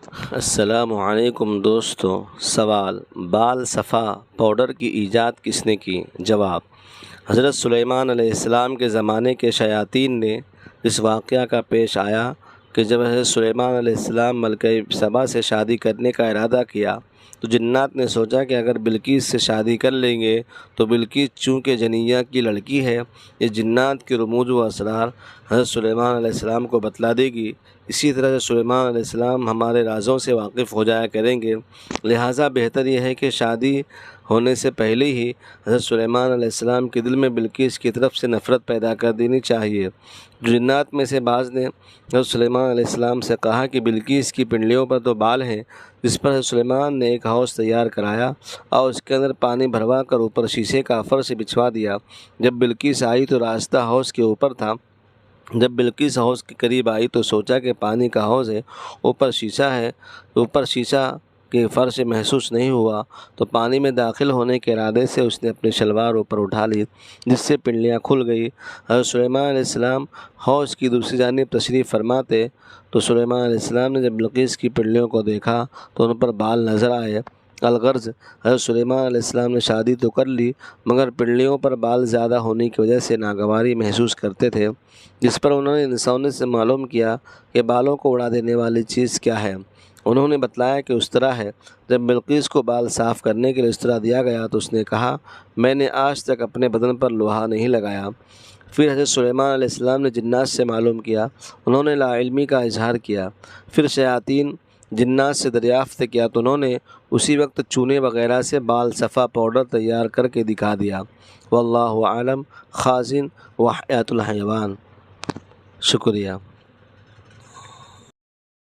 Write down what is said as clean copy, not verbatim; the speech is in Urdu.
السلام علیکم دوستو، سوال: بال صفا پاؤڈر کی ایجاد کس نے کی؟ جواب: حضرت سلیمان علیہ السلام کے زمانے کے شیاطین نے اس واقعہ کا پیش آیا کہ جب حضرت سلیمان علیہ السلام ملکہ سبا سے شادی کرنے کا ارادہ کیا تو جنات نے سوچا کہ اگر بلقیس سے شادی کر لیں گے تو بلقیس چونکہ جنیہ کی لڑکی ہے، یہ جنات کے رموز و اسرار حضرت سلیمان علیہ السلام کو بتلا دے گی، اسی طرح سے سلیمان علیہ السلام ہمارے رازوں سے واقف ہو جایا کریں گے، لہٰذا بہتر یہ ہے کہ شادی ہونے سے پہلے ہی حضرت سلیمان علیہ السلام کے دل میں بلقیس کی طرف سے نفرت پیدا کر دینی چاہیے۔ جنات میں سے بعض نے حضرت سلیمان علیہ السلام سے کہا کہ بلقیس کی پنڈلیوں پر تو بال ہیں، جس پر حضرت سلیمان نے ایک حوض تیار کرایا اور اس کے اندر پانی بھروا کر اوپر شیشے کا فرش بچھوا دیا۔ جب بلقیس آئی تو راستہ حوض کے اوپر تھا۔ جب بلقیس حوض کے قریب آئی تو سوچا کہ پانی کا حوض ہے، اوپر شیشہ کے فرش محسوس نہیں ہوا، تو پانی میں داخل ہونے کے ارادے سے اس نے اپنی شلوار اوپر اٹھا لی، جس سے پنڈلیاں کھل گئی۔ حضرت سلیمان علیہ السلام حوض کی دوسری جانب تشریف فرماتے تو سلیمان علیہ السلام نے جب بلقیس کی پنڈلیوں کو دیکھا تو ان پر بال نظر آئے۔ الغرض حضرت سلیمان علیہ السلام نے شادی تو کر لی مگر پنڈلیوں پر بال زیادہ ہونے کی وجہ سے ناگواری محسوس کرتے تھے، جس پر انہوں نے انسانوں سے معلوم کیا کہ بالوں کو اڑا دینے والی چیز کیا ہے۔ انہوں نے بتلایا کہ استرا ہے۔ جب بلقیس کو بال صاف کرنے کے لیے استرا دیا گیا تو اس نے کہا، میں نے آج تک اپنے بدن پر لوہا نہیں لگایا۔ پھر حضرت سلیمان علیہ السلام نے جنات سے معلوم کیا، انہوں نے لا علمی کا اظہار کیا۔ پھر شیاطین جنات سے دریافت کیا تو انہوں نے اسی وقت چونے وغیرہ سے بال صفا پاؤڈر تیار کر کے دکھا دیا۔ واللہ اعلم۔ خازن و حیات الحیوان۔ شکریہ۔